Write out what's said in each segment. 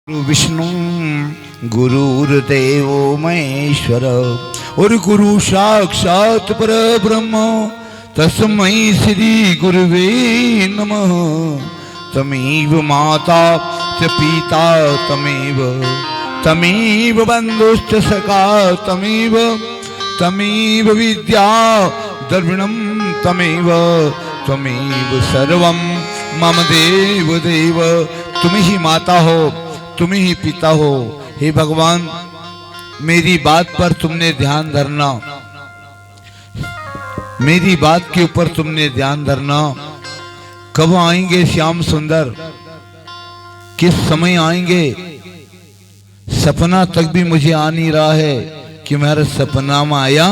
गुरु विष्णु गुरुर्देव महेश्वर और गुरु साक्षात परब्रह्म तस्मै श्री गुरुवे नमः। तमेव माता च पिता तमेव बंधुश्च सखा तमेव विद्या द्रविणं तमेव सर्वं मम देव देव। तुम ही माता हो, तुम ही पिता हो। हे भगवान, मेरी बात पर तुमने ध्यान धरना, मेरी बात के ऊपर तुमने ध्यान धरना। कब आएंगे श्याम सुंदर, किस समय आएंगे? सपना तक भी मुझे आ नहीं रहा है कि मेरा सपना में आया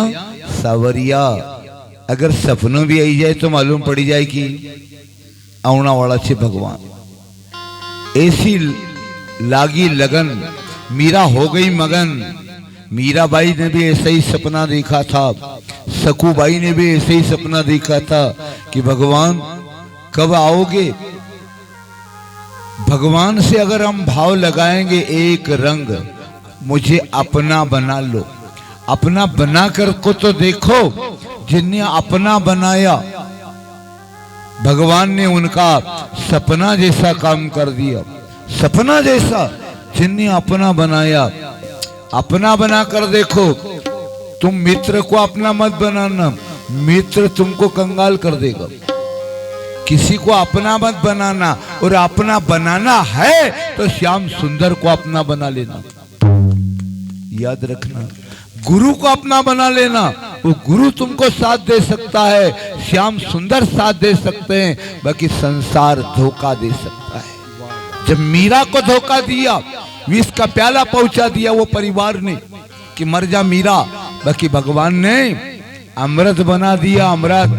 सावरिया। अगर सपनों भी आई जाए तो मालूम पड़ी जाए कि आना वाला छे भगवान। ऐसी लागी लगन, मीरा हो गई मगन। मीराबाई ने भी ऐसा ही सपना देखा था, सकूबाई ने भी ऐसे ही सपना देखा था कि भगवान कब आओगे। भगवान से अगर हम भाव लगाएंगे, एक रंग मुझे अपना बना लो। अपना बनाकर को तो देखो, जिनने अपना बनाया भगवान ने उनका सपना जैसा काम कर दिया। सपना जैसा जिनने अपना बनाया, अपना बनाकर देखो। तुम मित्र को अपना मत बनाना, मित्र तुमको कंगाल कर देगा। किसी को अपना मत बनाना, और अपना बनाना है तो श्याम सुंदर को अपना बना लेना। याद रखना, गुरु को अपना बना लेना। वो गुरु तुमको साथ दे सकता है, श्याम सुंदर साथ दे सकते हैं, बाकी संसार धोखा दे सकता है। जब मीरा को धोखा दिया, विष का प्याला पहुंचा दिया वो परिवार ने कि मर जा मीरा, बाकी भगवान ने अमृत बना दिया। अमृत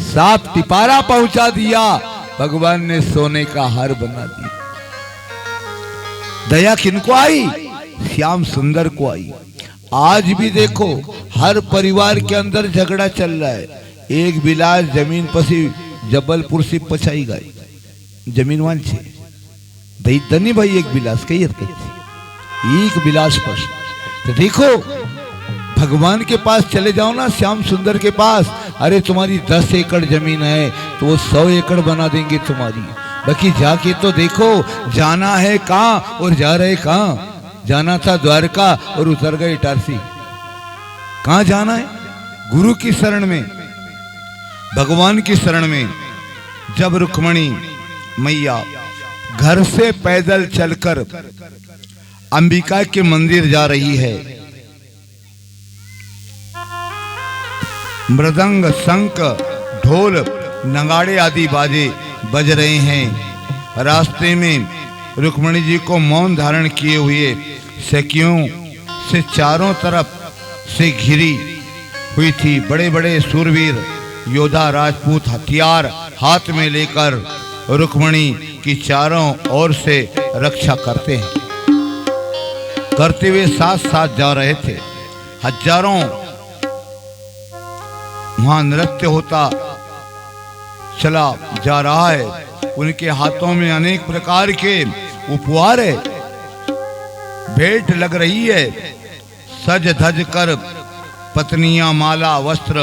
सात तिपारा पहुंचा दिया, भगवान ने सोने का हार बना दिया। दया किनको आई? श्याम सुंदर को आई। आज भी देखो, हर परिवार के अंदर झगड़ा चल रहा है। एक बिलास जमीन पसी जबलपुर से पछाई गई, जमीन वान छे धनी भाई एक बिलास कही एक बिलास पर। तो देखो, भगवान के पास चले जाओ ना, श्याम सुंदर के पास। अरे तुम्हारी 10 एकड़ जमीन है तो वो 100 एकड़ बना देंगे तुम्हारी। बाकी जाके तो देखो, जाना है कहाँ और जा रहे कहाँ। जाना था द्वारका और उतर गए इटारसी। कहाँ जाना है? गुरु की शरण में, भगवान की शरण में। जब रुक्मणी मैया घर से पैदल चलकर अंबिका के मंदिर जा रही है, मृदंग शंख ढोल नगाड़े आदि बाजे बज रहे हैं। रास्ते में रुक्मणी जी को मौन धारण किए हुए सखियों से चारों तरफ से घिरी हुई थी। बड़े बड़े सूरवीर योद्धा राजपूत हथियार हाथ में लेकर रुक्मणी की चारों ओर से रक्षा करते हुए साथ साथ जा रहे थे। हजारों वहां नृत्य होता चला जा रहा है। उनके हाथों में अनेक प्रकार के उपहार है, भेंट लग रही है। सज धज कर पत्नियां माला वस्त्र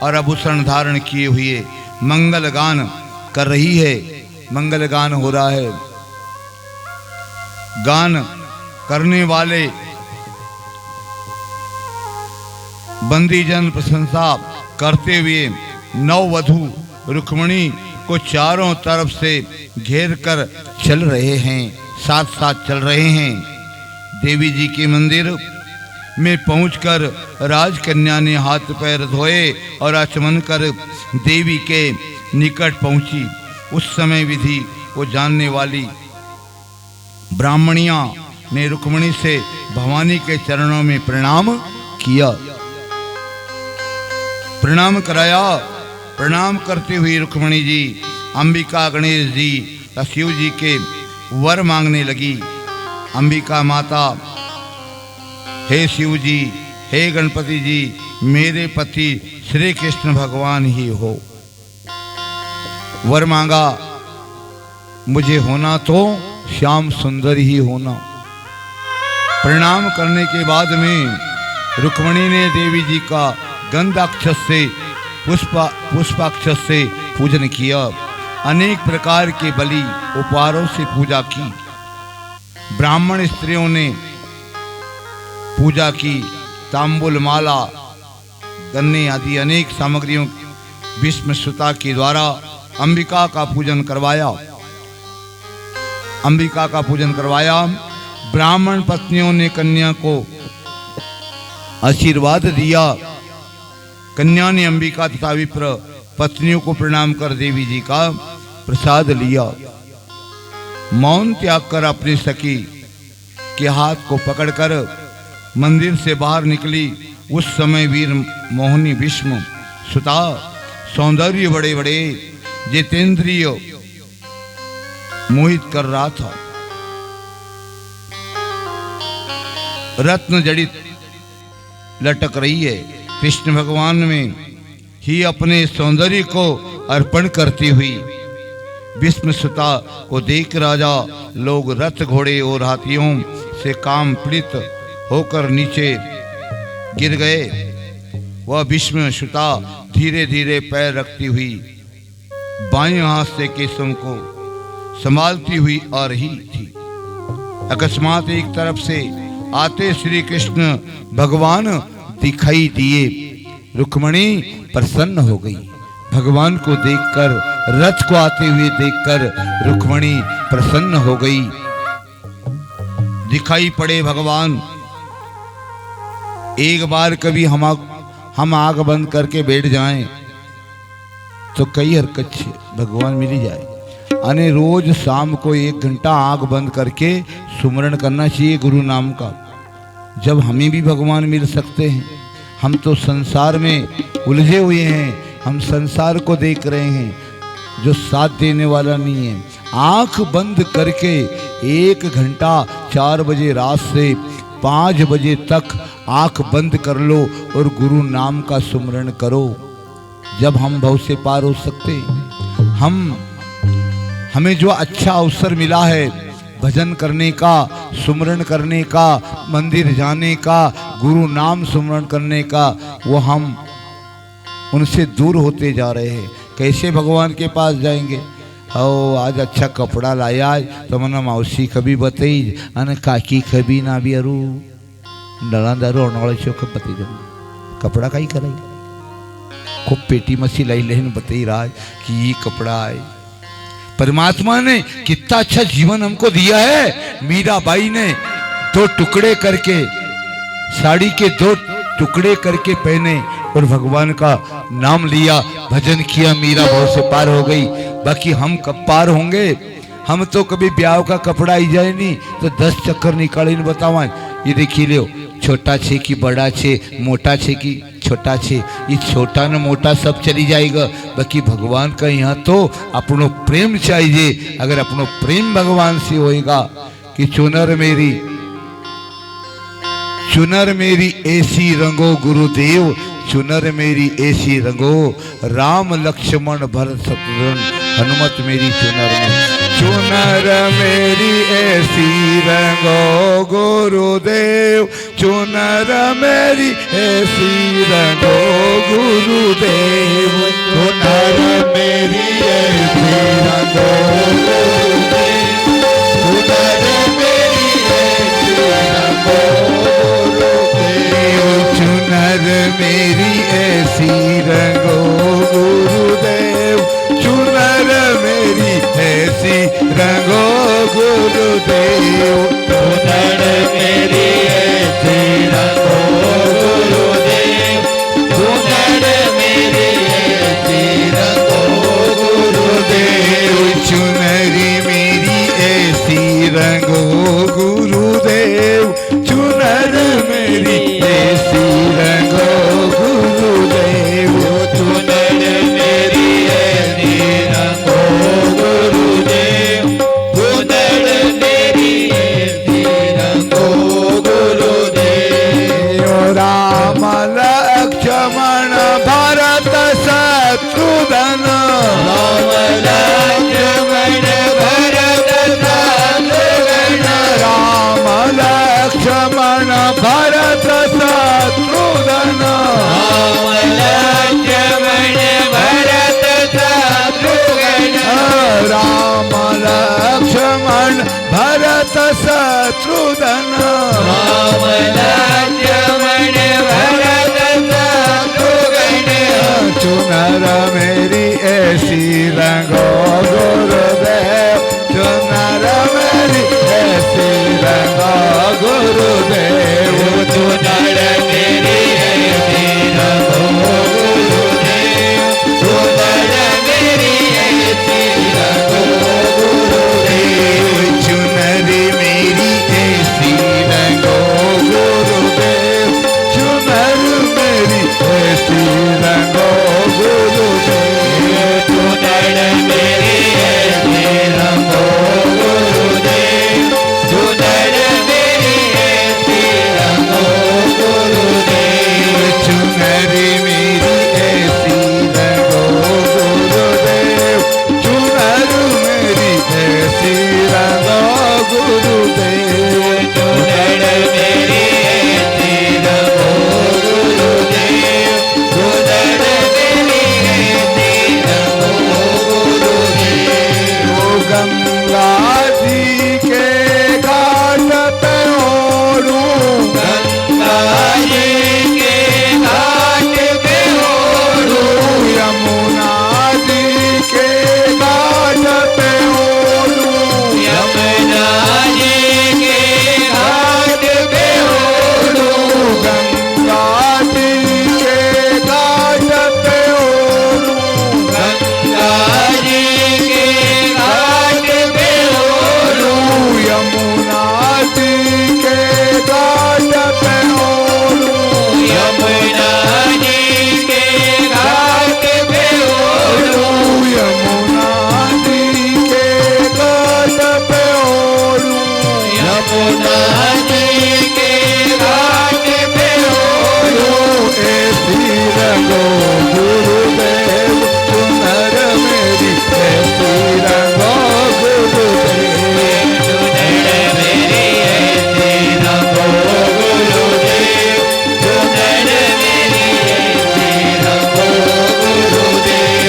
और आभूषण धारण किए हुए मंगल गान कर रही है। मंगल गान हो रहा है। गान करने वाले बंदीजन प्रशंसा करते हुए नववधू रुक्मणी को चारों तरफ से घेर कर चल रहे हैं, साथ साथ चल रहे हैं। देवी जी के मंदिर में पहुंचकर राजकन्या ने हाथ पैर धोए और आचमन कर देवी के निकट पहुंची। उस समय विधि को जानने वाली ब्राह्मणियां ने रुक्मणी से भवानी के चरणों में प्रणाम किया, प्रणाम कराया। प्रणाम करते हुए रुक्मणी जी अंबिका, गणेश जी तथा शिव जी के वर मांगने लगी। अंबिका माता, हे शिव जी, हे गणपति जी, मेरे पति श्री कृष्ण भगवान ही हो। वर मांगा, मुझे होना तो श्याम सुंदर ही होना। प्रणाम करने के बाद में रुक्मिणी ने देवी जी का गंधाक्षत से पुष्पाक्षत से पूजन किया। अनेक प्रकार के बलि उपहारों से पूजा की। ब्राह्मण स्त्रियों ने पूजा की। तांबुल माला गन्ने आदि अनेक सामग्रियों भीष्म सुता के द्वारा अंबिका का पूजन करवाया। ब्राह्मण पत्नियों ने कन्या को आशीर्वाद दिया। कन्या ने अंबिका तथा विप्र पत्नियों को प्रणाम कर देवी जी का प्रसाद लिया। मौन त्याग कर अपनी सखी के हाथ को पकड़कर मंदिर से बाहर निकली। उस समय वीर मोहिनी भीष्म सुता सौंदर्य बड़े बड़े जितेंद्रिय मोहित कर रहा था। रत्न जड़ित लटक रही है। कृष्ण भगवान में ही अपने सौंदर्य को अर्पण करती हुई भीष्म सुता को देख राजा लोग रथ घोड़े और हाथियों से काम पीड़ित होकर नीचे गिर गए। वह भीष्म सुता धीरे धीरे पैर रखती हुई बाएं हाथ से केशों को संभालती हुई आ रही थी। अकस्मात एक तरफ से आते श्री कृष्ण भगवान दिखाई दिए। रुक्मिणी प्रसन्न हो गई। भगवान को देखकर, रथ को आते हुए देखकर रुक्मिणी प्रसन्न हो गई। दिखाई पड़े भगवान। एक बार कभी हम आग बंद करके बैठ जाएं तो कई हरकत भगवान मिल जाए। अने रोज शाम को 1 घंटा आग बंद करके सुमरण करना चाहिए गुरु नाम का। जब हमें भी भगवान मिल सकते हैं। हम तो संसार में उलझे हुए हैं। हम संसार को देख रहे हैं जो साथ देने वाला नहीं है। आंख बंद करके 1 घंटा 4 बजे रात से 5 बजे तक आंख बंद कर लो और गुरु नाम का सुमरण करो। जब हम भव से पार हो सकते हैं। हमें जो अच्छा अवसर मिला है भजन करने का, सुमरण करने का, मंदिर जाने का, गुरु नाम सुमरण करने का, वो हम उनसे दूर होते जा रहे हैं। कैसे भगवान के पास जाएंगे? ओ आज अच्छा कपड़ा लाया आज तो मना मौसी कभी बताई अने काकी कभी ना भी अरु डला दारू अणवाले शो कब बताई जब कपड़ा का ही कराई खूब पेटी मसी लाई लेन बताई रहा कि ये कपड़ा है। परमात्मा ने कितना अच्छा जीवन हमको दिया है। मीराबाई ने 2 टुकड़े करके साड़ी के 2 टुकड़े करके पहने और भगवान का नाम लिया, भजन किया, मीरा भव से पार हो गई। बाकी हम कब पार होंगे? हम तो कभी ब्याह का कपड़ा आई जाए नहीं तो 10 चक्कर निकाले नहीं बतावा। ये देखिए लो छोटा छे की बड़ा छे, मोटा छे की छोटा छे, ये छोटा न मोटा सब चली जाएगा। बाकी भगवान का यहाँ तो अपनो प्रेम चाहिए। अगर अपनो प्रेम भगवान से होएगा कि चुनर मेरी ऐसी रंगो गुरुदेव, चुनर मेरी ऐसी रंगो, राम लक्ष्मण भरत शत्रुघ्न हनुमत मेरी चुनर में। चुनर मेरी ऐसी रंगो गुरुदेव, चुनर मेरी ऐसी रंगो गुरुदेव, चुनर मेरी ऐसी रंगो गुरुदेव, चुनर मेरी ऐसी रंगो गुरुदेव, चुनर मेरी ऐसी रंगो गुरुदेव, चुनर मेरी ऐसी रंगो गुरुदेव, चुनर मेरी ऐसी रंगो गुरुदेव, चुनर मेरी ऐसी रंगो गुरुदेव, चुनरी मेरी ऐसी रंगो गुरुदेव, चुनर मेरी ऐसी रंगो गुरुदेव, चुनर मेरी ऐसी रंगो गुरुदेव, चुनर मेरी ऐसी रंगो गुरुदेव, राम लक्ष्मण भरत शत्रुघ्न, राम लक्ष्मण भरत शत्रुघ्न, भरत शत्रुघ्न राम लक्ष्मण भरत शत्रुघ्न राम लक्ष्मण भरत शत्रुघ्न राम लक्ष्मण भरत शत्रुघ्न चुनर मेरी ऐसी रंगो गुरुदेव चुनर मेरी ऐसी रंगो गुरुदेव चुनर मेरी ऐसी रंगो गुरुदेव चुनर मेरी ऐसी रंगो गुरुदेव चुनरी मेरी ऐसी रंगो गुरुदेव चुनर मेरी ऐसी रंगो गुरुदेव चुनर मेरी ऐसी रंगो गुरुदेव चुनर मेरी ऐसी रंगो गुरुदेव चुनरी मेरी ऐसी रंगो गुरुदेव चुनर मेरी ऐसी रंगो गुरुदेव चुनर मेरी ऐसी रंगो गुरुदेव चुनर मेरी ऐसी रंगो गुरुदेव गंगा जी के घाट पे ओढ़ूं गंगा जी के घाट पे ओढ़ूं यमुना जी के घाट पे ओढ़ूं यमुना जी के घाट पे ओढ़ूं गंगा जी के घाट पे ओढ़ूं गंगा जी के घाट पे ओढ़ूं यमुना जी के घाट पे ओढ़ूं यमुना जी के घाट पे ओढ़ूं यमुना जी के घाट पे ओढ़ूं यमुना जी के घाट पे ओढ़ूं ऐसी रंगो गुरुदेव चुनर मेरी ऐसी रंगो गुरुदेव चुनर मेरी ऐसी रंगो गुरुदेव चुनर मेरी ऐसी रंगो गुरुदेव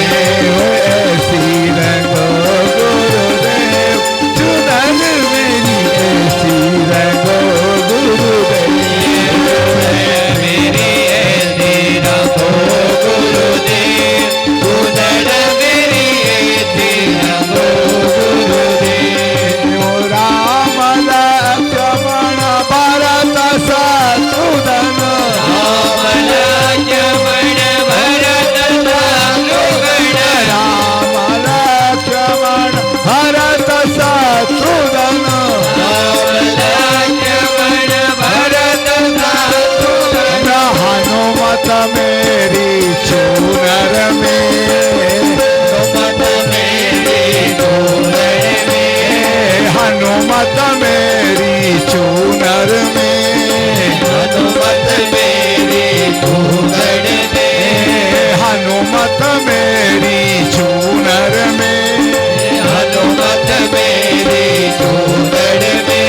ऐसी रंगो गुरुदेव चुनर मेरी ऐसी रंगो गुरुदेव मेरी ऐसी रंगो गुरुदेव चुनर मेरी ऐसी रंगो गुरुदेव राम लक्ष्मण भरत शत्रुघ्न राम लक्ष्मण भरत शत्रुघ्न राम लक्ष्मण भरत शत्रुघ्न राम लक्ष्मण भरत शत्रुघ्न हनुमत मेरी चूनर में हनुमत मेरी चूनर में हनुमत मेरी चूनर में हनुमत मेरी चूनर में हनुमत मेरी चूनर में हनुमत मेरी चूनर में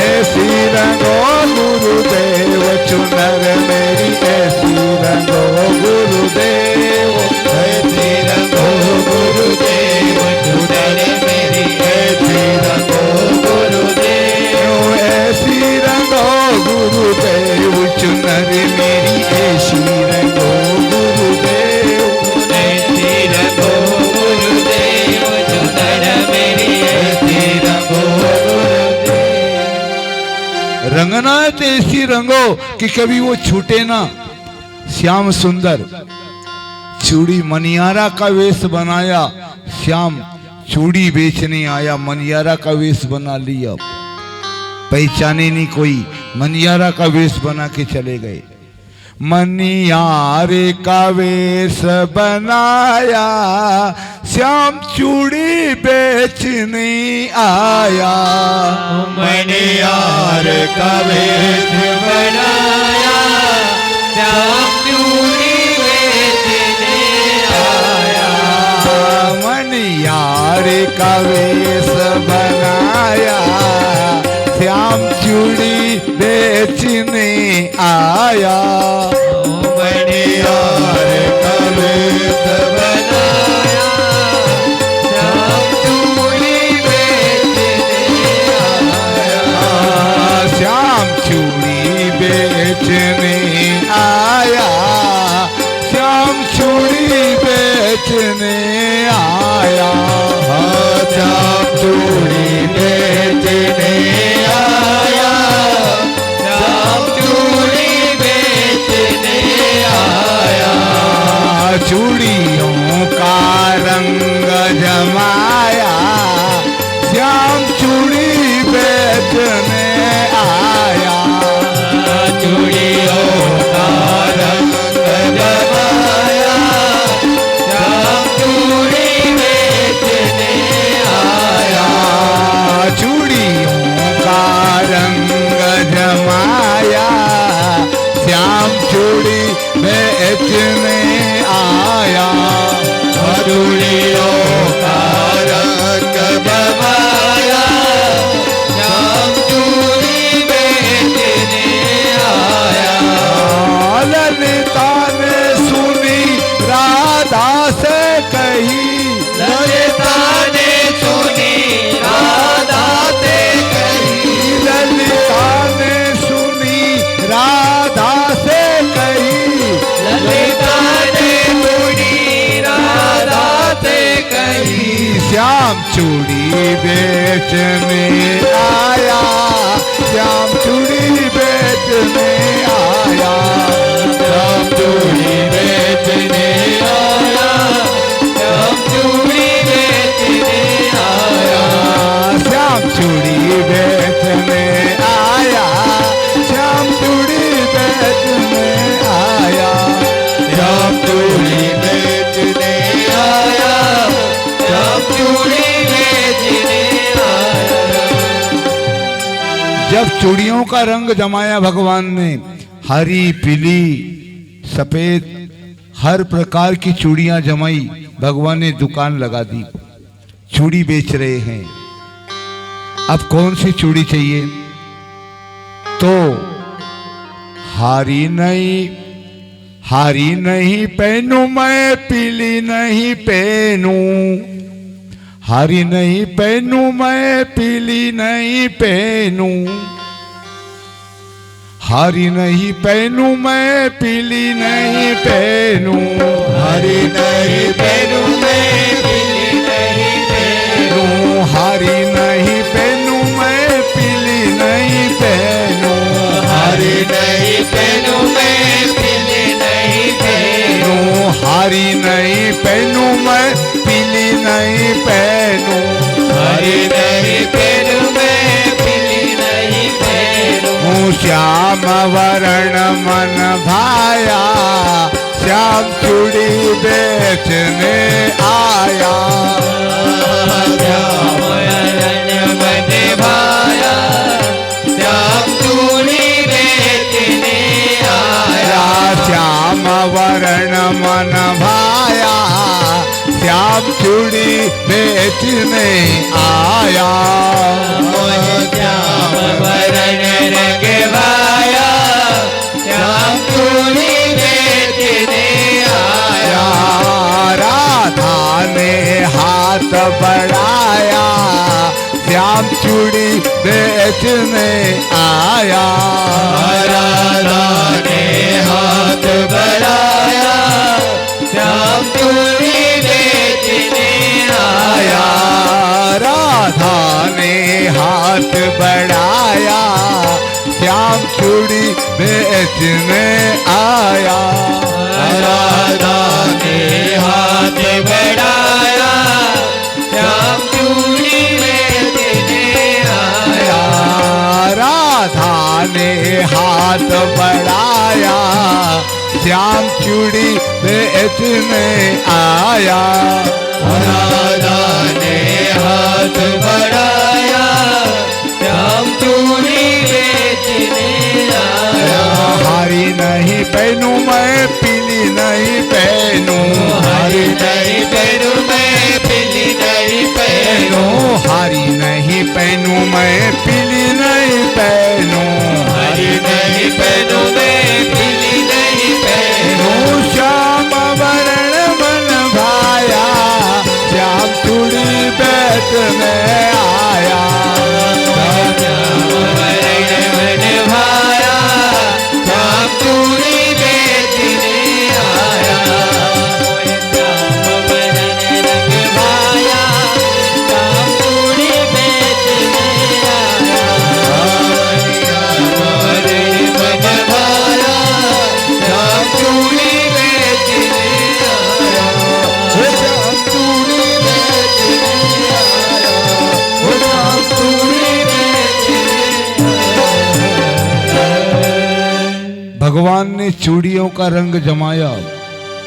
ऐसी रंगो गुरुदेव चुनर मेरी ऐसी रंगो गुरुदेव ऐसी रंगो गुरुदेव चूनर मेरी ऐसी रंगो गुरुदेव ऐसी रंगो गुरुदेव चुनर मेरी ऐसी रंगो गुरुदेव ऐसी रंगो गुरुदेव चूनर मेरी ऐसी रंगो गुरुदेव रंगना है तो ऐसी रंगो कि कभी वो छूटे ना श्याम सुंदर चूड़ी मनियारा का वेश बनाया श्याम चूड़ी बेचने आया मनियारा का वेश बना लिया पहचाने नहीं कोई मनियारा का वेश बना के चले गए मनियारे का वेश बनाया श्याम चूड़ी बेचने आया मनियार का वेश बनाया श्याम चूड़ी बेचने आया मनियारे का वेश बनाया श्याम चूड़ी बेचने आया। मणिहार का वेश बनाया, श्याम चूड़ी बेचने आया। श्याम चूड़ी बेचने आया, श्याम चूड़ी बेचने आया। श्याम चूड़ी बेचने आया, श्याम चूड़ी बेचने आया। चूड़ियों का रंग जमाया, श्याम चूड़ी बेचने आया। चूड़ियों का रंग जमाया, श्याम चूड़ी बेचने आया। चूड़ियों का रंग जमाया, श्याम चूड़ी बेचने आया। चूड़ियों का रंग जमाया, श्याम चूड़ी बेचने आया। ललिता ने सुनी राधा से कही, ललिता ने सुनी राधा से कही, ललिता ने सुनी राधा से कही। ललिता ने सुनी राधा से कही। श्याम चूड़ी बेचने आया, श्याम चूड़ी बेचने आया। श्याम चूड़ी बेचने आया, श्याम चूड़ी बेचने आया। श्याम चूड़ी बेचने आया, श्याम चूड़ी बेचने आया। श्याम चूड़ी बेचने आया, श्याम चूड़ी बेचने आया। जब चूड़ियों का रंग जमाया भगवान ने, हरी पीली सफेद हर प्रकार की चूड़ियां जमाई, भगवान ने दुकान लगा दी, चूड़ी बेच रहे हैं। अब कौन सी चूड़ी चाहिए? तो हारी नहीं पहनू मैं, पीली नहीं पहनू। हारी नहीं पहनू मैं, पीली नहीं पहनू। हारी नहीं पहनू मैं, पीली नहीं पहनू। हरी नहीं पहनू मैं, पीली नहीं पहनू। हारी नहीं पहनू मैं, पीली नहीं पहनू। हरी नहीं पहनू मैं, पीली नहीं पहनू। हारी नहीं पहनू मैं, पीली नहीं पहनू। हरी नहीं पहनू मैं, पीली नहीं पहनू। श्याम वरण मन भाया, श्याम चूड़ी बेचने आया। श्याम वरण मन भाया, श्याम चूड़ी बेचने आया। श्याम वरण मन भाया, श्याम चूड़ी बेचने आया। श्याम वरण रंग भाया, श्याम चूड़ी बेचने आया। राधा ने हाथ बढ़ाया, श्याम चूड़ी बेचने आया। राधा ने हाथ बढ़ाया, श्याम चूड़ी बेचने आया। राधा ने हाथ बढ़ाया, श्याम चूड़ी बेचने आया। राधा ने हाथ बढ़ाया, श्याम चूड़ी बेचने आया। राधा ने हाथ बढ़ाया, श्याम चूड़ी बेचने आया। राधा ने हाथ बढ़ाया, श्याम चूड़ी बेचने आया। हारी नहीं पहनू मैं, पीली नहीं पहनू। हरी नहीं पहनू मैं, पीली नहीं पहनू। हारी नहीं पहनू मैं, पीली नहीं भगवान ने चूड़ियों का रंग जमाया।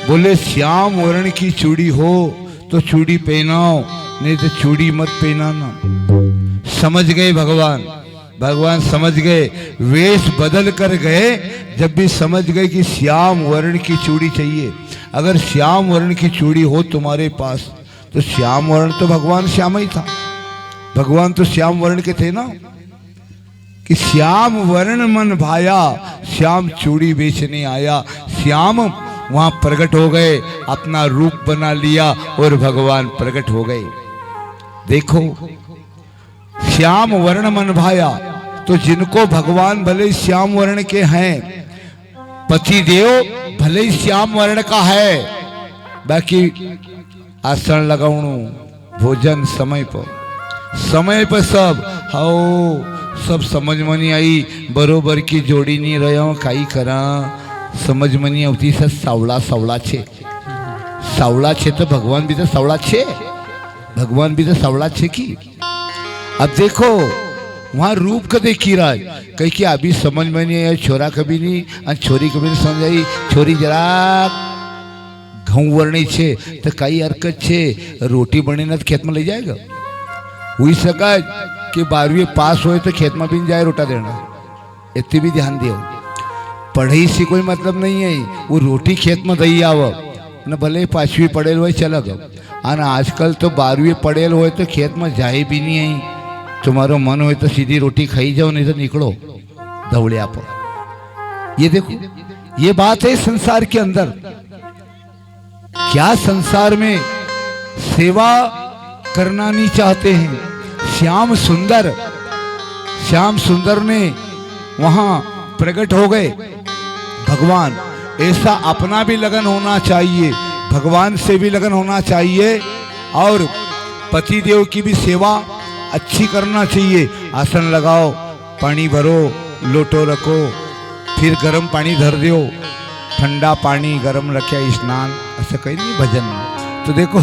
बोले श्याम वर्ण की चूड़ी हो तो चूड़ी पहनाओ, नहीं तो चूड़ी मत पहनाना। समझ गए भगवान, भगवान समझ गए, वेश बदल कर गए जब भी समझ गए कि श्याम वर्ण की चूड़ी चाहिए। अगर श्याम वर्ण की चूड़ी हो तुम्हारे पास तो श्याम वर्ण तो भगवान श्याम ही था, भगवान तो श्याम वर्ण के थे ना, कि श्याम वर्ण मन भाया, श्याम चूड़ी बेचने आया। श्याम वहां प्रकट हो गए, अपना रूप बना लिया और भगवान प्रकट हो गए। देखो, श्याम वर्ण मन भाया, तो जिनको भगवान भले ही श्याम वर्ण के हैं, पति देव भले ही श्याम वर्ण का है, बाकी आसन लगावणु, भोजन समय पर सब हो, सब समझ में नहीं आई, बरोबर की जोड़ी नहीं रहा, काई करा समझ में नहीं आती। सर सावड़ा सावड़ा छे, सावड़ा छे तो भगवान भी तो सावड़ा छे, भगवान भी तो सावड़ा छे की। अब देखो वहां रूप का देखी रहा है, कहीं कि अभी समझ में नहीं आया, छोरा कभी नहीं और छोरी कभी नहीं समझ आई। छोरी जरा घઉં वर्णी छे तो कई हरकत छे, रोटी बने तो खेत में ले जाएगा। हुई सका कि 12वीं पास हो तो खेत में भी जाए रोटा देना, इतनी भी ध्यान दियो। पढ़ाई से कोई मतलब नहीं है, वो रोटी खेत में दई आव न, भले 5वीं पढ़ेल हो चलग। और आजकल तो 12वीं पढ़ेल हो तो खेत में जाए भी नहीं है। तुम्हारो मन हो तो सीधी रोटी खाई जाओ, नहीं तो निकलो दौड़िया पर। ये देखो, ये बात है संसार के अंदर। क्या संसार में सेवा करना नहीं चाहते हैं? श्याम सुंदर ने वहां प्रकट हो गए भगवान। ऐसा अपना भी लगन होना चाहिए, भगवान से भी लगन होना चाहिए, और पति देव की भी सेवा अच्छी करना चाहिए। आसन लगाओ, पानी भरो, लोटो रखो, फिर गर्म पानी धर दो, ठंडा पानी गर्म रखे, स्नान, ऐसा कहीं नहीं भजन। तो देखो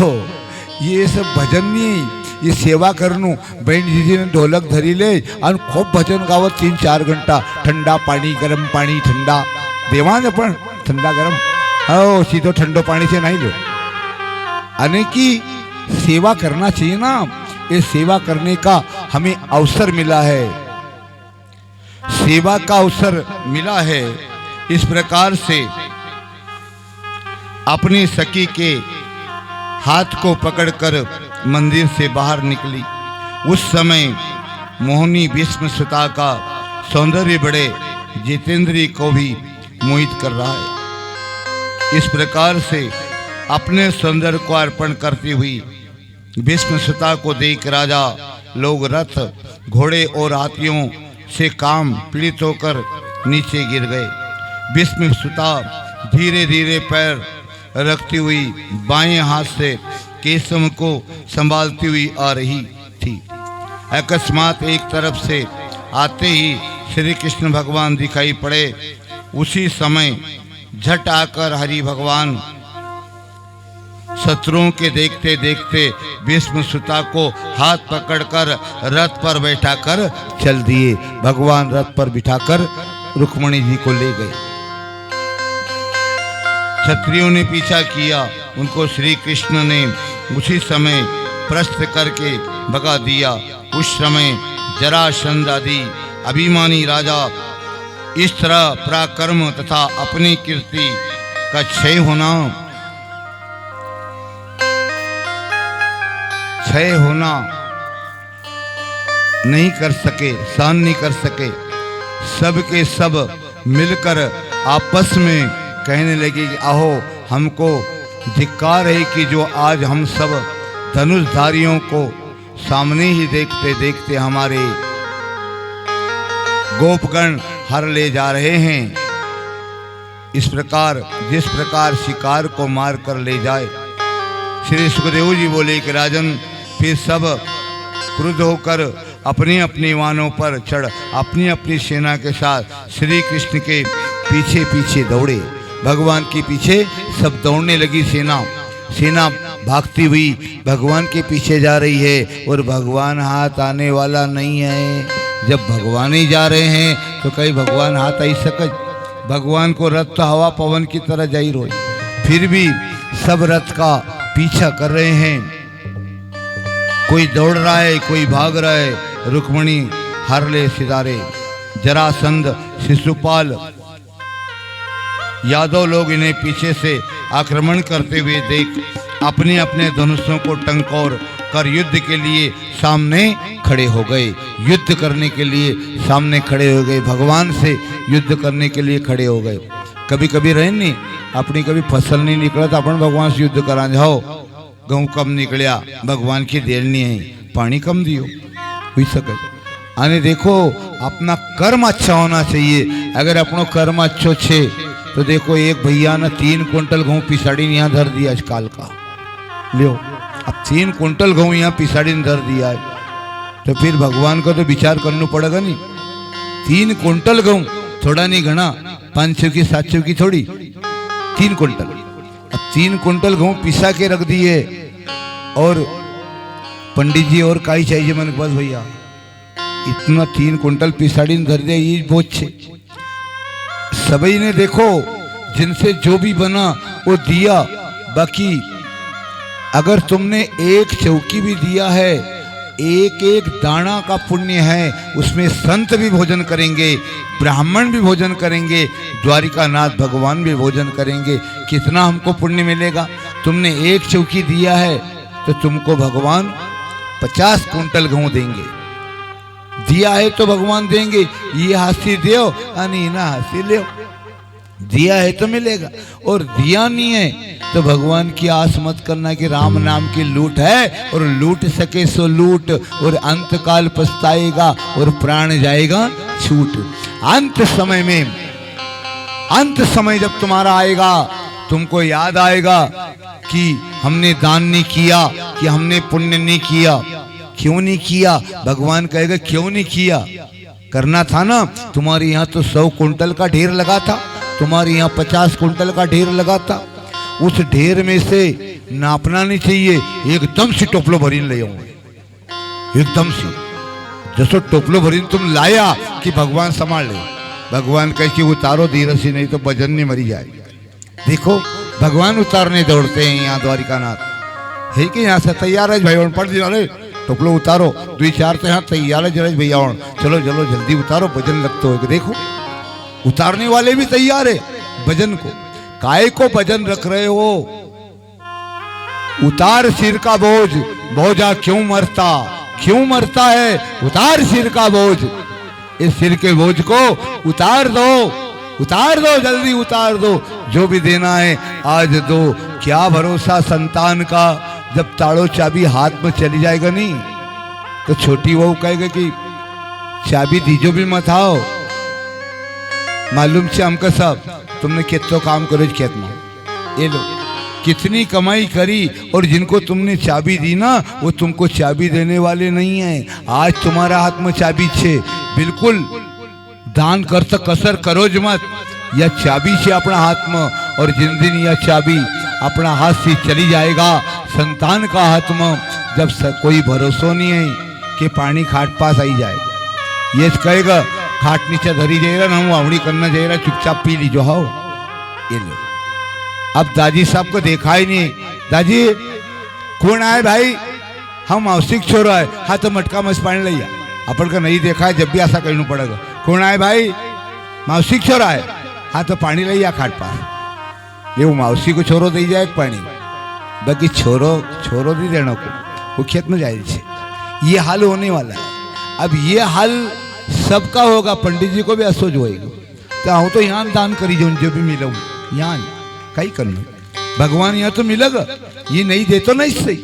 ये सब भजन नहीं, ये सेवा करनू। बहन जी ने ढोलक धरी ले और खूब भजन गावत 3-4 घंटा, ठंडा पानी गरम पानी, ठंडा देवा ने पण ठंडा गरम, हो सीधो ठंडो पानी से नहीं लो। अने की सेवा करना चाहिए ना, ये सेवा करने का हमें अवसर मिला है, सेवा का अवसर मिला है। इस प्रकार से अपनी सखी के हाथ को पकड़कर मंदिर से बाहर निकली। उस समय मोहिनी भीष्म सुता का सौंदर्य बड़े जितेंद्रिय को भी मोहित कर रहा है। इस प्रकार से अपने सौंदर्य को अर्पण करती हुई भीष्म सुता को देख राजा लोग रथ, घोड़े और हाथियों से काम पीड़ित होकर नीचे गिर गए। भीष्म सुता धीरे धीरे पैर रखती हुई बाएं हाथ से केशव को संभालती हुई आ रही थी। अकस्मात एक तरफ से आते ही श्री कृष्ण भगवान दिखाई पड़े। उसी समय झट आकर हरि भगवान शत्रुओं के देखते देखते भीष्म सुता को हाथ पकड़कर रथ पर बैठाकर चल दिए। भगवान रथ पर बिठाकर रुक्मणी जी को ले गए। क्षत्रियों ने पीछा किया, उनको श्री कृष्ण ने उसी समय प्रस्थ करके भगा दिया। उस समय जरासंध आदि अभिमानी राजा इस तरह पराक्रम तथा अपनी कीर्ति का क्षय होना नहीं कर सके, सहन नहीं कर सके। सब के सब मिलकर आपस में कहने लगे कि आहो, हमको धिक्कार है कि जो आज हम सब धनुषधारियों को सामने ही देखते देखते हमारे गोपगण हर ले जा रहे हैं। इस प्रकार जिस प्रकार शिकार को मार कर ले जाए। श्री सुखदेव जी बोले कि राजन, फिर सब क्रुद्ध होकर अपने अपने वाहनों पर चढ़ अपनी अपनी सेना के साथ श्री कृष्ण के पीछे पीछे दौड़े। भगवान के पीछे सब दौड़ने लगी। सेना भागती हुई भगवान के पीछे जा रही है और भगवान हाथ आने वाला नहीं है। जब भगवान ही जा रहे हैं तो कहीं भगवान हाथ आई सके? भगवान को रथ तो हवा पवन की तरह जाहिर हो, फिर भी सब रथ का पीछा कर रहे हैं। कोई दौड़ रहा है, कोई भाग रहा है। रुक्मणी, हरले, सितारे, जरासंध, शिशुपाल, यादव लोग इन्हें पीछे से आक्रमण करते हुए देख अपने अपने धनुषों को टंकोर कर युद्ध के लिए सामने खड़े हो गए। युद्ध करने के लिए सामने खड़े हो गए, भगवान से युद्ध करने के लिए खड़े हो गए। कभी कभी रहे नहीं अपनी, कभी फसल नहीं निकला तो अपन भगवान से युद्ध करा जाओ। गेहूं कम निकलिया, भगवान की देर नहीं है, पानी कम दियो, हुई सके। आने देखो, अपना कर्म अच्छा होना चाहिए। अगर अपनो कर्म अच्छो छे तो देखो, एक भैया ने 3 क्विंटल गेहूं पिसाड़ी यहाँ धर दिया आजकल का, लियो। अब 3 क्विंटल गेहूं यहाँ पिसाड़ी ने धर दिया है, तो फिर भगवान को तो विचार करना पड़ेगा नहीं। 3 क्विंटल गेहूं थोड़ा नहीं घना, 500 की 700 की थोड़ी, 3 क्विंटल। अब 3 क्विंटल गेहूं पिसा के रख दिए, और पंडित जी और काई चाहिए मन बस भैया, इतना 3 क्विंटल पिसाड़ी ने धर दिया, ये बोझ छे। सभी ने देखो जिनसे जो भी बना वो दिया। बाकी अगर तुमने एक चौकी भी दिया है, एक एक दाना का पुण्य है, उसमें संत भी भोजन करेंगे, ब्राह्मण भी भोजन करेंगे, द्वारिकानाथ भगवान भी भोजन करेंगे। कितना हमको पुण्य मिलेगा। तुमने एक चौकी दिया है तो तुमको भगवान 50 क्विंटल गेहूं देंगे। दिया है तो भगवान देंगे। ये हाथी दो अनि ना हाथी ले, दिया है तो मिलेगा, और दिया नहीं है तो भगवान की आस मत करना कि राम नाम की लूट है और लूट सके सो लूट, और अंत काल पछताएगा और प्राण जाएगा छूट। अंत समय में, अंत समय जब तुम्हारा आएगा, तुमको याद आएगा कि हमने दान नहीं किया, कि हमने पुण्य नहीं किया। क्यों नहीं किया? भगवान कहेगा क्यों नहीं किया? करना था ना। तुम्हारे यहाँ तो 100 क्विंटल का ढेर लगा था, तुम्हारे यहाँ 50 क्विंटल का ढेर लगा था। उस ढेर में से नापना नहीं चाहिए, एकदम से टोपलो भरीन ले आऊंगे, एकदम से। जैसे टोपलो भरीन तुम लाया कि भगवान संभाल ले। भगवान कहे कि उतारो धीरे से, नहीं तो भजन नहीं मरी जाए। देखो भगवान उतारने दौड़ते हैं यहाँ द्वारिकानाथ है कि यहाँ से तैयार है भाई, पढ़ दिया टोपलो उतारो, 2-4 तो यहाँ तैयार है जरा भैया, चलो चलो जल्दी उतारो, भजन लगते हो। देखो उतारने वाले भी तैयार है भजन को। काय को भजन रख रहे हो? उतार सिर का बोझ, बोझा क्यों मरता, क्यों मरता है? उतार सिर का बोझ, इस सिर के बोझ को उतार दो, उतार दो, जल्दी उतार दो। जो भी देना है आज दो। क्या भरोसा संतान का, जब ताड़ो चाबी हाथ में चली जाएगा नहीं तो छोटी बहू कहेगा कि चाबी दीजो भी मत आओ। मालूम से हमका सब तुमने कितना काम करो खेत में, ये लो कितनी कमाई करी, और जिनको तुमने चाबी दी ना वो तुमको चाबी देने वाले नहीं है। आज तुम्हारा हाथ में चाबी छे, बिल्कुल दान कर तो कसर करो मत। यह चाबी से अपना हाथ में, और जिन दिन यह चाबी अपना हाथ से चली जाएगा संतान का हाथ में, जब कोई भरोसा नहीं है कि पानी खाट पास आई जाए। ये कहेगा खाट नीचे धरी जाएगा ना, आवड़ी करना जाएगा, चुपचाप पी लीजो। हो ये लो। अब दादी साहब को देखा ही नहीं। दादी कौन आए भाई? हम औसिक छोरा है। हाँ तो मटका मस पानी लिया, अपन का नहीं देखा है, जब भी ऐसा करना पड़ेगा। कौन आए भाई? मौसिक छोरा है। हाँ तो पानी लिया खाट पास। ये वो मौसी को छोरो दे जाए पानी, बाकी छोरो छोरो नहीं देना को, वो खेत में जाए। ये हाल होने वाला है। अब ये हाल सबका होगा, पंडित जी को भी असोज होएगा। तो हूँ तो यहाँ दान करी जो भी मिला यहाँ कहीं करना, भगवान यहाँ तो मिलेगा। ये नहीं दे तो नहीं सही,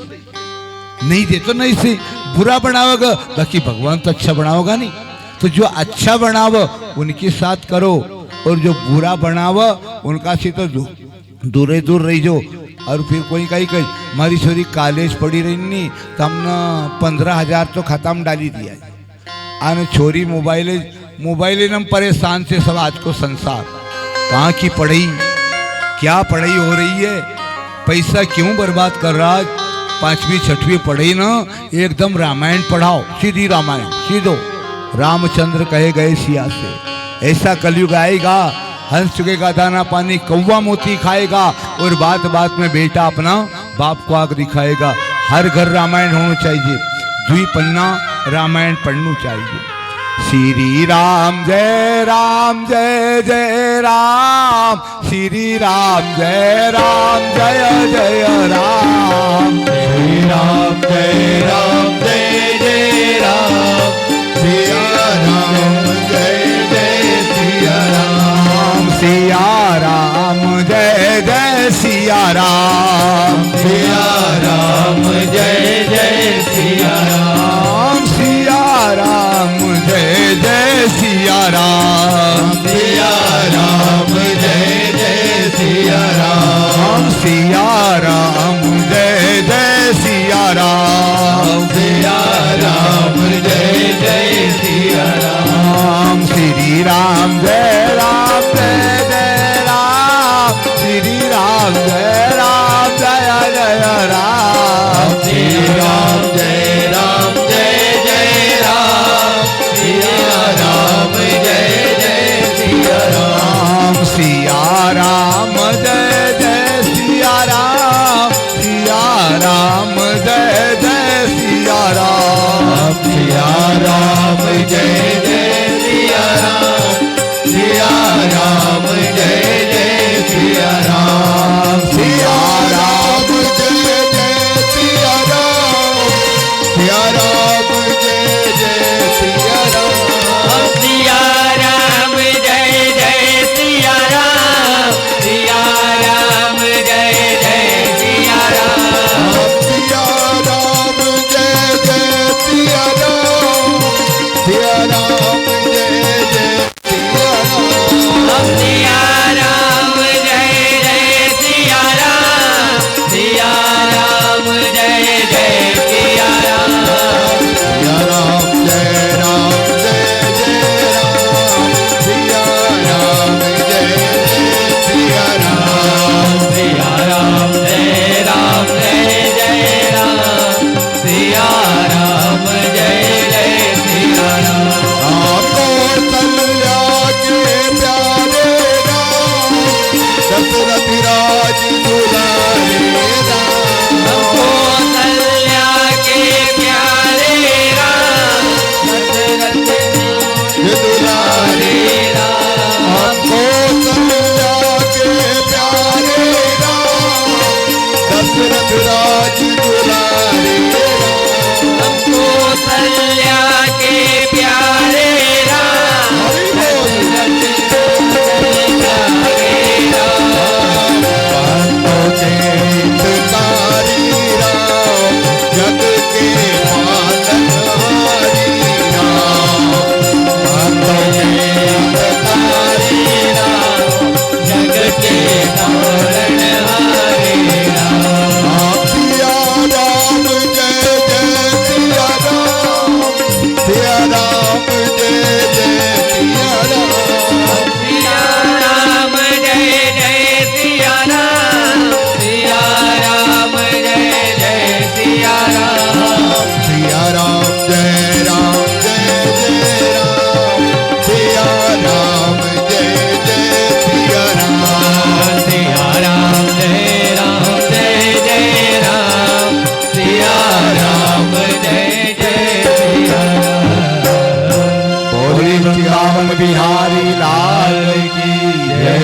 नहीं दे तो नहीं सही, बुरा बनाओगा, बाकी भगवान तो अच्छा बनाओगा नहीं। तो जो अच्छा बनाव उनके साथ करो, और जो बुरा बनाव उनका से तो दूरे दूर रही जो। और फिर कोई कहीं कही हमारी छोरी कॉलेज पढ़ी रही नहीं तो हमने 15,000 तो खत्म डाली दिया। आने छोरी मोबाइल नम परेशान से सब आज को संसार। कहाँ की पढ़ाई, क्या पढ़ाई हो रही है, पैसा क्यों बर्बाद कर रहा है? 5वीं 6वीं पढ़ाई ना, एकदम रामायण पढ़ाओ, सीधी रामायण, सीधो। रामचंद्र कहे गए सिया से, ऐसा कलयुग आएगा हंस चुकेगा दाना पानी, कौवा मोती खाएगा, और बात बात में बेटा अपना बाप को आग दिखाएगा। हर घर रामायण होना चाहिए, दुई पन्ना रामायण पढ़ना चाहिए। श्री राम जय जय राम, श्री राम जय जय राम, श्री राम जय जय राम, सिया राम जय सिया राम, सिया राम जय सिया राम, सिया राम जय सिया राम, सिया राम जय सिया राम, सिया राम जय सिया राम, सिया राम जय सिया राम, सिया राम जय सिया राम, श्री राम जय राम, श्री राम जय जय राम, श्री राम जय राम, सिया राम जय सिया राम, सिया राम जय सिया राम, सिया राम जय सिया राम, सिया राम जय सिया राम, सिया राम जय सिया राम, सिया राम जय सिया राम, सिया राम जय सिया राम, सिया राम जय सिया राम, सिया राम जय सिया राम, सिया राम जय सिया राम, सिया राम जय सिया राम, सिया राम जय सिया राम, सिया राम जय सिया राम, सिया राम जय राम, सिया राम जय सिया राम, सिया राम जय राम, सिया राम जय सिया राम, आपको कल्या के प्यारे राम, दशरथ राज दुलारे राम, आपको कल्या के प्यारे राम, दशरथ दुलारे राम, आपको कल्या के प्यारे राम, दशरथ राज दुलारे राम, हमको कल्या के प्यारे राम, दशरथ दुलारे राम, पंतों के हितकारी राम, जग के पालनहारी राम, पंतों के हितकारी राम, जग के पालनहारी राम, सिया राम जय सिया राम, सिया राम जय सिया राम, सिया राम जय सिया राम, सिया राम जय सिया राम, सिया राम जय राम, सिया राम जय सिया राम, सिया राम जय राम, सिया राम जय सिया राम, बोली वृंदावन बिहारी लाल की जय।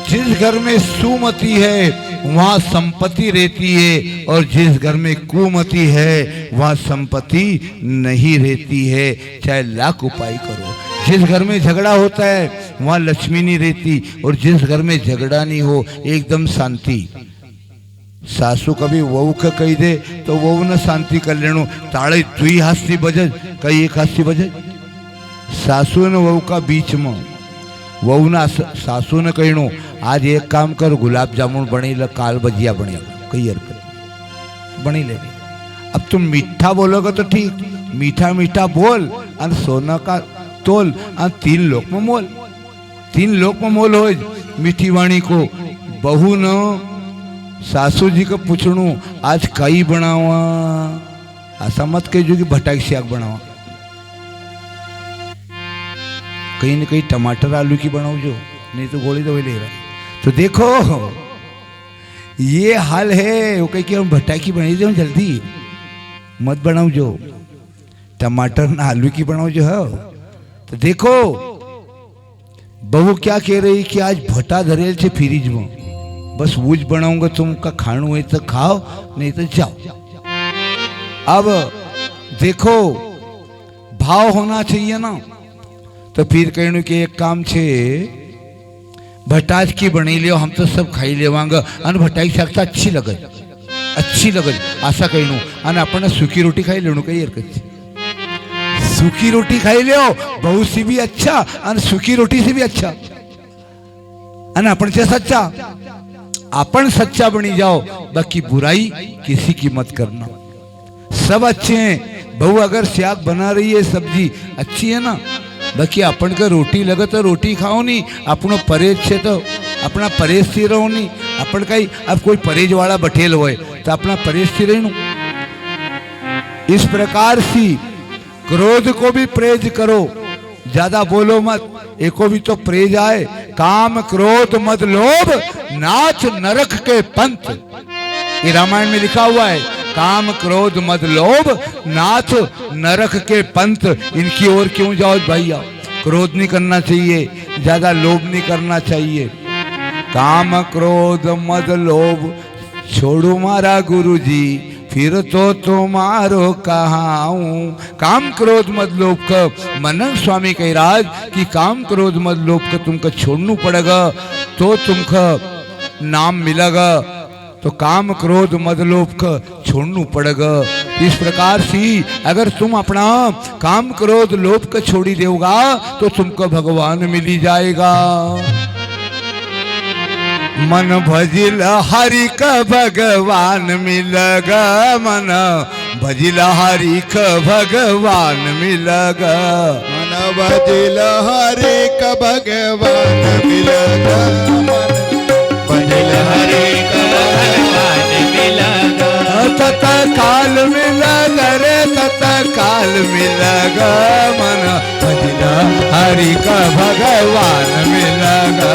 जिस घर में सुमति है वहाँ संपत्ति रहती है, और जिस घर में कुमति है वहाँ संपत्ति नहीं रहती है, चाहे लाख उपाय करो। जिस घर में झगड़ा होता है वहाँ लक्ष्मी नहीं रहती, और जिस घर में झगड़ा नहीं हो एकदम शांति। सासू कभी वहू के कही दे तो वहू ने शांति कर लेनो, ताड़े दुई हाथी बजज कई एक हाथी बजज। सासू ने वहू का बीच में, वहू ना सासू ने कहनो आज एक काम कर, गुलाब जामुन बनी ले, काल भजिया बनी, कई हरकत बनी ले। अब तुम मीठा बोलोगे तो ठीक, मीठा मीठा बोल, और सोना का तोल, और 3 लोक में मोल, 3 लोक में मोल हो। मीठी वाणी को बहू न सासू जी को पूछणू आज कई बनावा, ऐसा मत कहजो कि भटाक शाक बनावा, कहीं न कहीं टमाटर आलू की बनाओ जो नहीं तो गोली तो वही ले रहा है। तो देखो ये हाल है। वो कह के हम भट्टा की बनाई दो जल्दी मत बनाओ, जो टमाटर ना आलू की बनाओ जो है। तो देखो बहू क्या कह रही कि आज भट्टा धरेल छे फ्रिज में, बस वो ज बनाऊंगा, तुमका खाणू है तो खाओ नहीं तो जाओ। अब देखो भाव होना चाहिए ना। तो फिर कहने के एक काम छे भट्टाज की बनी लियो, हम तो सब खाई लेवांगे अन भट्टाई शाक अच्छी लगे आशा कहूँ अन अपन सूखी रोटी खाई लेणु कई हरकत छे। सूखी रोटी खाई लियो बहुत सी भी अच्छा अन सूखी रोटी से भी अच्छा अन अपन से सच्चा, अपन सच्चा बनी जाओ, बाकी बुराई किसी की मत करना। सब अच्छे हैं, बहू अगर साग बना रही है सब्जी अच्छी है ना, बाकी अपन का रोटी लगे तो रोटी खाओ नहीं, अपनो परहेज छे तो अपना परहेज से रहो नहीं। अपन का अब कोई परहेज वाला बठेल होए तो अपना परहेज से रहनु। इस प्रकार से क्रोध को भी परहेज करो, ज्यादा बोलो मत, एको भी तो परहेज आए। काम क्रोध मद लोभ नाच नरक के पंथ, ये रामायण में लिखा हुआ है। काम क्रोध मद लोभ नाच नरक के पंथ, इनकी ओर क्यों जाओ भैया। क्रोध नहीं करना चाहिए, ज्यादा लोभ नहीं करना चाहिए। काम क्रोध मद लोभ छोड़ो मारा गुरुजी, फिर तो तुम्हारो कहाऊं। काम क्रोध मद लोभ का मनन स्वामी कह राज कि काम क्रोध मद लोभ का तुमको छोड़ना पड़ेगा तो तुमको नाम मिलेगा। तो काम क्रोध मद लोभ का छोड़ना पड़ेगा। इस प्रकार से अगर तुम अपना काम क्रोध लोभ का छोड़ी देगा तो तुमको भगवान मिली जाएगा। मन भजिल हरि का भगवान मिलेगा, मन भजिल हरि का भगवान मिलेगा। मन भजिल हरि का भगवान मिलेगा, भजिल हरि का भगवान मिलेगा। तथा काल मिलेगा रे तथा काल मिलेगा, मन भजिल हरि का भगवान मिलेगा।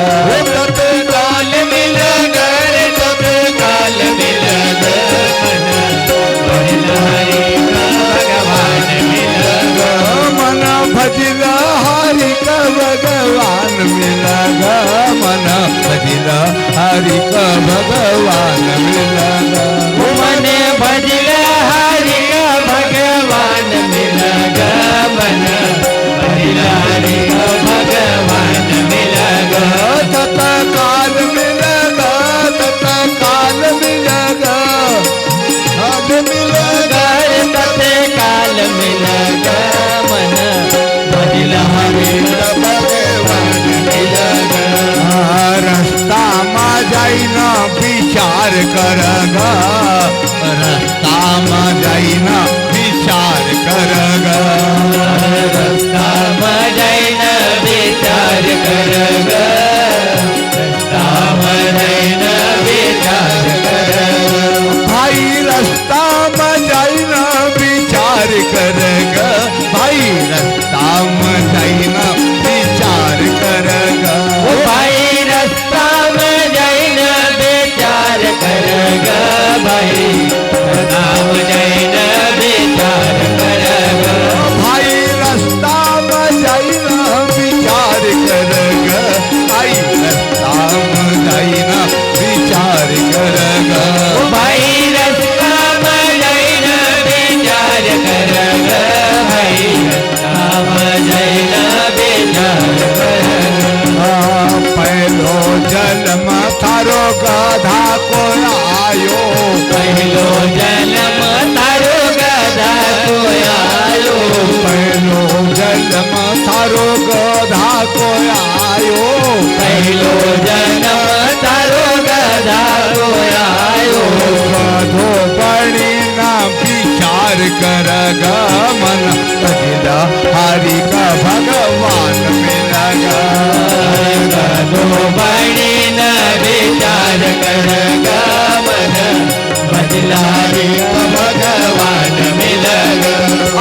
काल मिलेगा रे तब काल मिलेगा, मन भजिल हरि का भगवान मिलेगा। मन भजिल हरि का भगवान मिलेगा, मन भजिल हरि का भगवान मिलेगा। मन भजिल हरि का भगवान मिलेगा। तथा काल मिलेगा तथा काल मिलेगा, काल मिलेगा तथे काल मिलेगा, मन भजिल हरि का भगवान मिलेगा। रास्ता में जाई ना विचार करेगा, रास्ता में जाई ना विचार करेगा। रास्ता में जाई ना विचार करेगा, रास्ता में जाई ना विचार करेगा। भाई रास्ता में जाई ना विचार करेगा, भाई रास्ता में जाई ना विचार करेगा। भाई रास्ता में जाई ना विचार करेगा, भाई रास्ता में जाई ना विचार करेगा। भाई रास्ता में जाई ना विचार करेगा, भाई रास्ता में जाई ना विचार करेगा। भाई रास्ता में जाई ना विचार करेगा, भाई रास्ता में जाई ना विचार करेगा। पहलो जन्म थारो गधा को आयो, पहलो जन्म थारो गधा को आयो, पहलो जन्म थारो गधा को आयो। पहलो जन्म थारो गधा को आयो। गधो बड़ी ना विचार करेगा, मन भजिला हरि का भगवान मिलेगा। गधो बड़ी ना विचार करेगा, मन भजिला हरि का भगवान मिलेगा।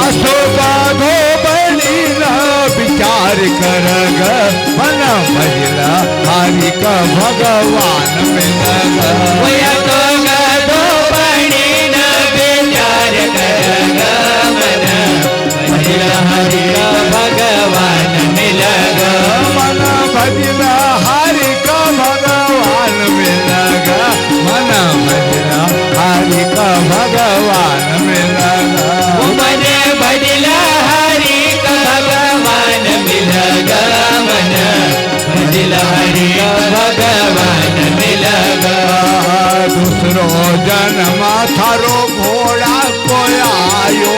असो गधो बड़ी ना विचार कर ग मन भजला हरि का भगवान मिल ग होया तो गदो बनी न विचार कर ग मन भजला हरि का भगवान मिल ग मन भजला हरि का भगवान मिल ग मन भजला हरि का भगवान मिल ग मन भजला हरि का भगवान मिल ग मन भजला हरि का भगवान मिल ग दूसरो जन्म थारो घोड़ा को आयो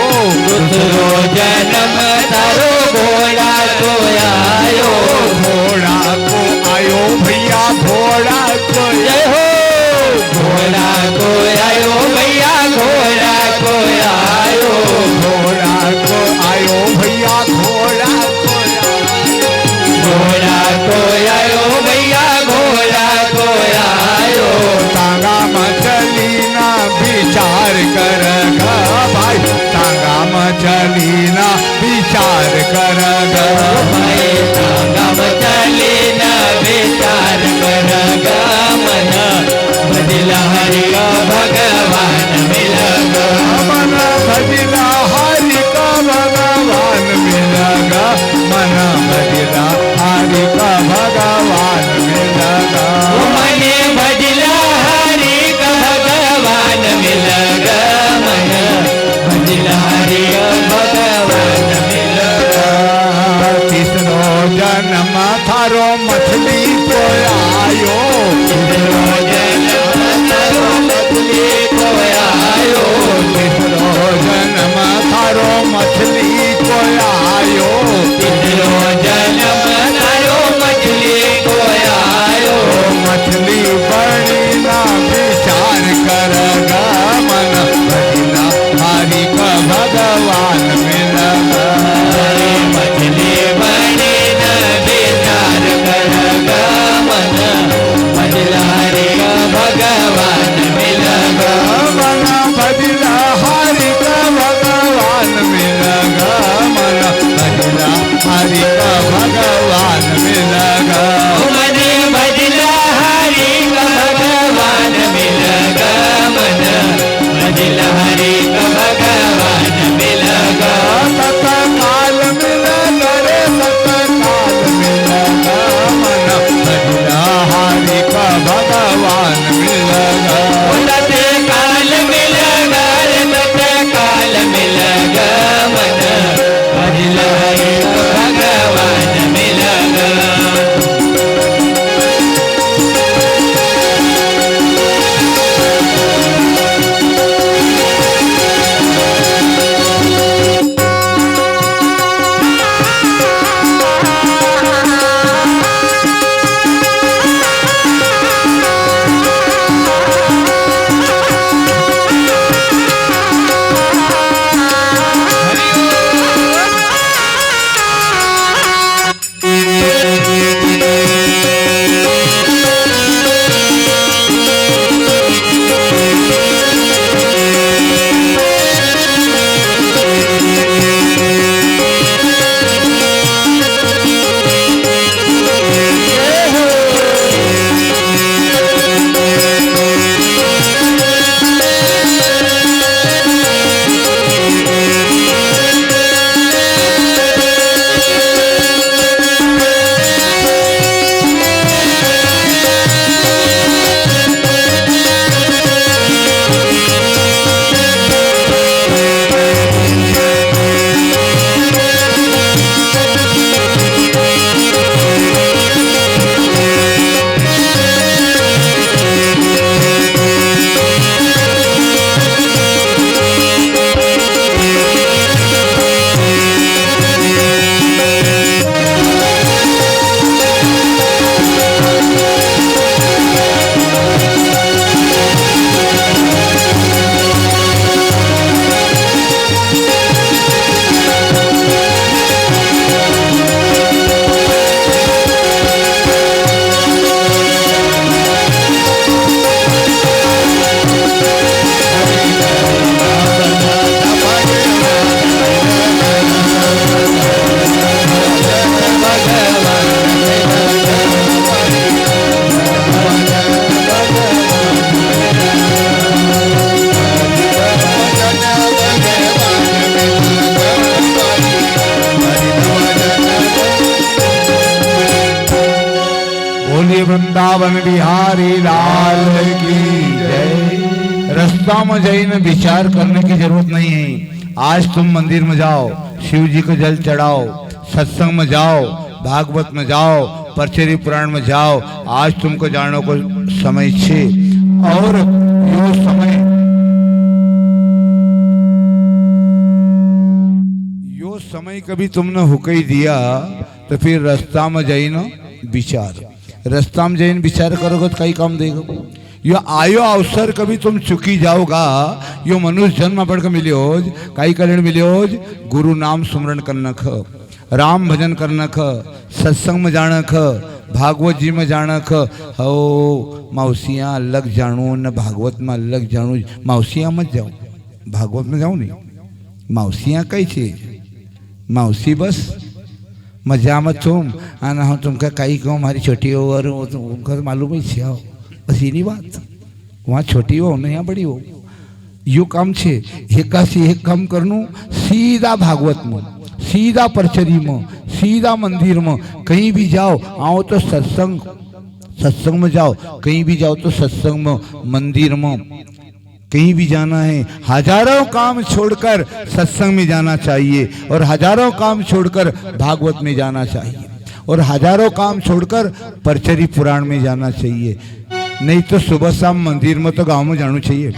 दूसरो जन्म थारो घोड़ा को आयो घोड़ा को आयो भैया घोड़ा को जय हो घोड़ा को आयो भैया घोड़ा को आयो घोड़ा को आयो भैया घोड़ा को घोड़ा को आयो भैया घोड़ा को आयो तांगा मचली ना विचार कर ग भाई तांगा मचली ना विचार कर ग भाई तांगा मचली ना विचार कर ग मन भजला हरि का भगवान मिल ग मन भजला हरि का भगवान मिल ग मन भजला हरि का भगवान मिल ग मने भजला हरि का भगवान मिल ग मन भजला हरि का भगवान मिल ग तीसरो जन्म थारो मछली को आयो तीसरो जन्म थारो मछली को आयो तीसरो जन्म थारो मछली को आयो तीसरो जन्म थारो मछली को आयो मछली बड़ी ना विचार कर ग मन भजला हरि का भगवान मिल ग मछली बड़ी न विचार कर ग मन भजला हरि का भगवान मिल ग मन भजला हरि का भगवान मिल ग मन भजला हरि का भगवान मिल ग मने भजला हरि का भगवान मिल ग मन भजला हरि का भगवान मिल ग सत काल मिल रे सत काल मिल ग मन भजला हरि का भगवान मिल ग सत काल मिल ग सत काल मिल ग मन भजला हरि का भगवान मिल ग बोलिए वृंदावन बिहारी लाल की जय। रास्ता में जाइए विचार करने की जरूरत नहीं है। आज तुम मंदिर में जाओ, शिव जी को जल चढ़ाओ, सत्संग में जाओ, भागवत में जाओ, परचेरी पुराण में जाओ। आज तुमको जानो को समय छे और यो समय कभी तुमने हुकई दिया तो फिर रास्ता में जाई ना विचार, रास्ता में जाइन विचार करोगे तो कई काम देगा। यो आयो अवसर कभी तुम चुकी जाओगा। यो मनुष्य जन्म पढ़ के मिले हो, कई कल्याण मिले हो, गुरु नाम सुमरण करना ख, राम भजन करना ख, सत्संग में जाना ख, भागवत जी में जाना ख। हो मौसियाँ अलग जानू न भागवत में अलग जानू। मौसियाँ मत जाओ, भागवत में जाओ नहीं। मौसियाँ कई चीज, मौसी बस मजा मत तुम आना हो, तुमका कई कहूँ हमारी छोटी हो और उनका मालूम ही छे, बस ये नहीं बात। वहाँ छोटी हो न यहाँ बड़ी हो, यो काम छे। एकासी एक काम करनू, सीधा भागवत में, सीधा परचरी में, सीधा मंदिर में। कहीं भी जाओ आओ तो सत्संग में जाओ, कहीं भी जाओ तो सत्संग में, मंदिर में। कहीं भी जाना है हजारों काम छोड़कर सत्संग में जाना चाहिए, और हजारों काम छोड़कर भागवत में जाना चाहिए, और हजारों काम छोड़कर परचरी पुराण में जाना चाहिए। नहीं तो सुबह शाम मंदिर में तो गांव में जाना चाहिए।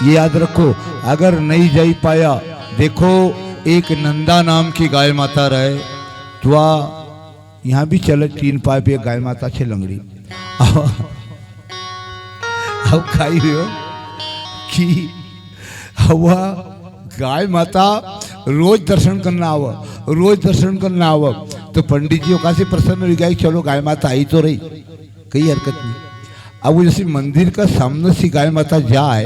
ये याद रखो। अगर नहीं जा पाया, देखो एक नंदा नाम की गाय माता रहे, तो यहाँ भी चले 3 पाइप एक गाय माता छे लंगड़ी। अब खाई हो कि हवा गाय माता रोज दर्शन करना आवा, रोज दर्शन करना आवा। तो पंडित जी का से प्रसन्न हो गया, चलो गाय माता आई तो रही, कई हरकत नहीं। अब वो जैसे मंदिर का सामने से गाय माता जाए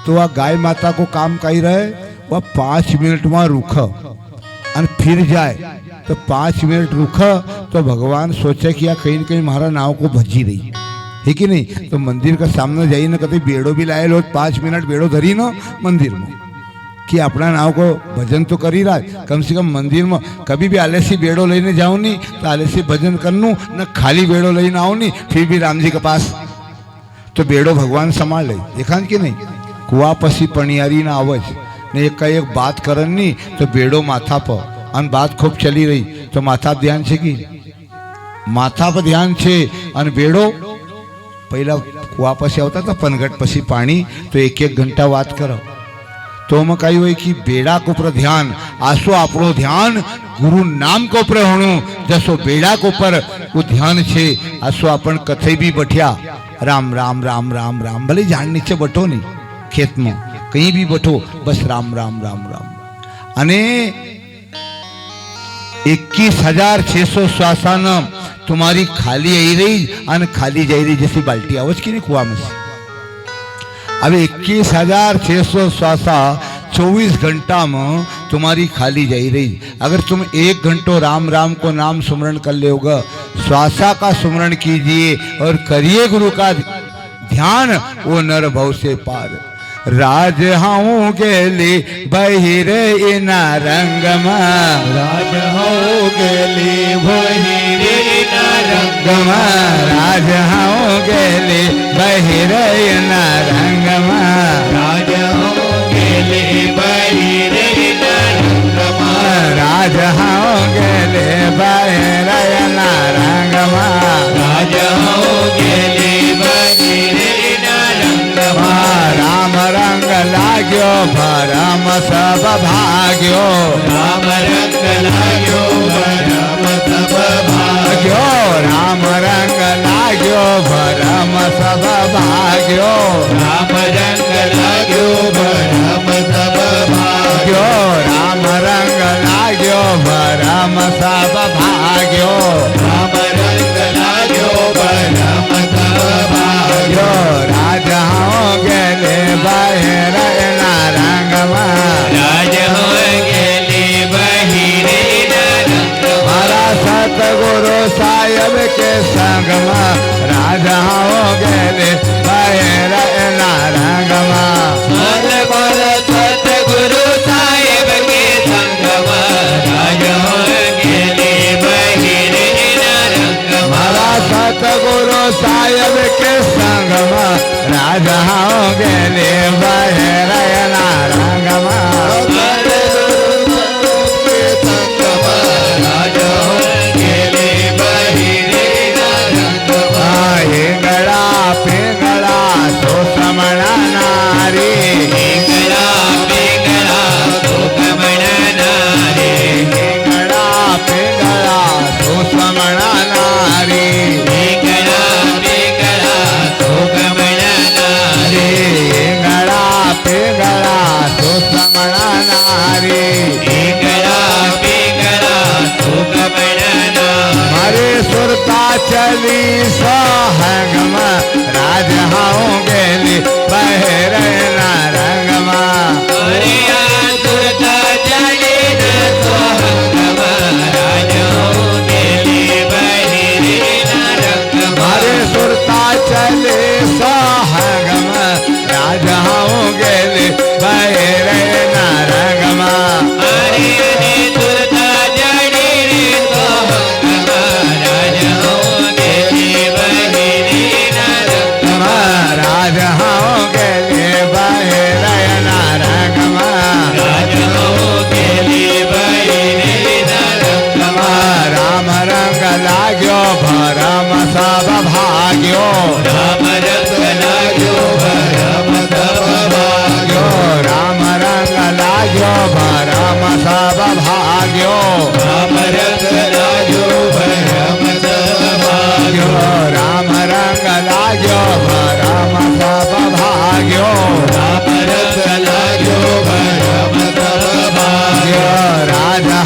तो वह गाय माता को काम कही रहे, वह 5 मिनट वहाँ रुका और फिर जाए। तो 5 मिनट रुका तो भगवान सोचे कि या कहीं न कहीं हमारा नाव को भजी रही है कि नहीं। तो मंदिर का सामने जाइए ना, कभी बेड़ो भी लाए लो, 5 मिनट बेड़ो धरी ना मंदिर में कि अपना नाव को भजन तो कर ही रहा है। कम से कम मंदिर में कभी भी आलसी बेड़ो लेने जाओ नहीं तो आलसी भजन कर लूँ, न खाली बेड़ो लेने आओ नहीं, फिर भी राम जी के पास तो बेड़ो भगवान संभाल ले। देखा कि नहीं, कुआ पसी पणियारी ना आवज ने एक का एक बात करन नहीं तो बेड़ो माथा पर, अन बात खूब चली रही तो माथा ध्यान छे कि माथा पर ध्यान छे। अन बेड़ो पहला कुआ पसी आवता था पनघट पसी पानी, तो 1-1 घंटा बात करो तो में कही हुई कि बेड़ा को पर ध्यान, आसो आपणो ध्यान गुरु नाम को पर होणु। जसो बेड़ा को पर वो ध्यान छे, आसो अपन कथे भी बैठ्या राम राम राम राम राम, भले झाड़ नीचे बैठो नहीं, खेत में कहीं भी बैठो, बस राम राम राम राम। अने 21,600 श्वासान तुम्हारी खाली आई रही अन खाली जाई रही, जैसी बाल्टी आवज की नहीं कुआ में से। अब 21,600 श्वासा 24 घंटा में तुम्हारी खाली जाई रही। अगर तुम 1 घंटो राम राम को नाम सुमरण कर लोगे, श्वासा का सुमरण कीजिए और करिए गुरु का ध्यान, वो नर भव से पार। राज हाऊ गेली बहिरे इना रंगमा, राज हो गेली बहिरे इना रंगमा, राज हाऊ गेली बहिरे इना रंगमा, राज हो गेली बहिरे इना रंगमा, राज हाऊ गेली बहिरे इना रंगमा, राज हो गेली बहिरे इना रंगमा। राम रंग लाग्यो भरम सब भाग्यो, राम रंग लाग्यो भरम सब भाग्यो, राम रंग लाग्यो भरम सब भाग्यो, राम रंग लाग्यो भरम सब भाग्यो, राम रंग लाग्यो भरम सब भाग्यो, राम रंग लाग्यो भरम सब भाग्यो। राजा हो गेले बहिर इना रंगमा, राज हो गेली बहिरे इना रंगमा, हमारा सतगुरु साहेब के संगमा, राजा हो गेले बहिर इना रंगमा, सतगुरु साहेब के संगमा, राज हो गेली बहिरे इना रंगमा, हमारा राजा गेले बाहेर रंगमा हिंगळा पिंगळा तो समणा नारी हिंगळा पिंगळा तो समणा नारी हिंगळा पिंगळा तो समणा नारी हिंगळा पिंगळा तो समणा नारी हिंगळा पिंगळा तो समणा नारी हिंगळा पिंगळा तो समणा नारी मारे सुरता चली सोहंगम राजा गेली बाहेर रंगमा अरे सुरता चली सोहंगम राजा गेली बाहेर रंगमा अरे सुरता चली सोहंगम राजा गेली बाहेर रंगमा अरे सुरता चली सोहंगम राजा राजा गेले बाहेर रंगमा राजा गेले बाहेर रंगमा राम रंग लाग्यो भरम सब भाग्यो राम रंग लाग्यो भरम सब भाग्यो राम रंग लाग्यो भरम सब भाग्यो राम रंग लाग्यो भरम सब भाग्यो राम रंग लाग्यो भरम सब भाग्यो राम रंग लाग्यो भरम सब भाग्यो राजा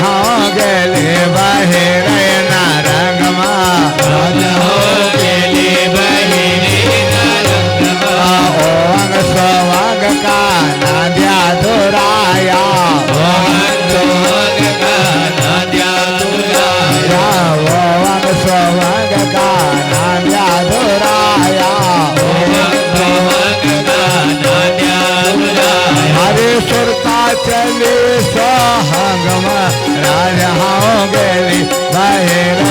गेले बाहेर रंगमा राजा गेले बाहेर रंगमा ओंग सवांग का नाद्या धुराया ओंग सवांग का नाद्या धुराया ओंग सवांग का नाद्या धुराया हरे सुरता चले सोहंगम राजा गेली बाहेर